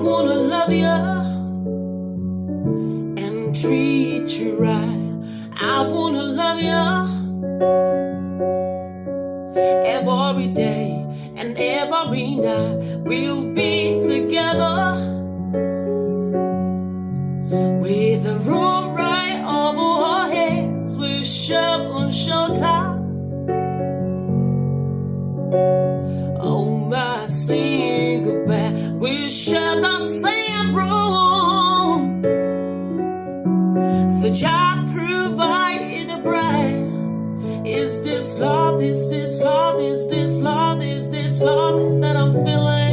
wanna love you and treat you right. I wanna love you every day and every night. We'll be together with the roof right over our heads, with shovel and showtime. Oh, my single bed, we share the same room. For God provided a bride. Is this love? Is this love? Is this love? Is this love that I'm feeling?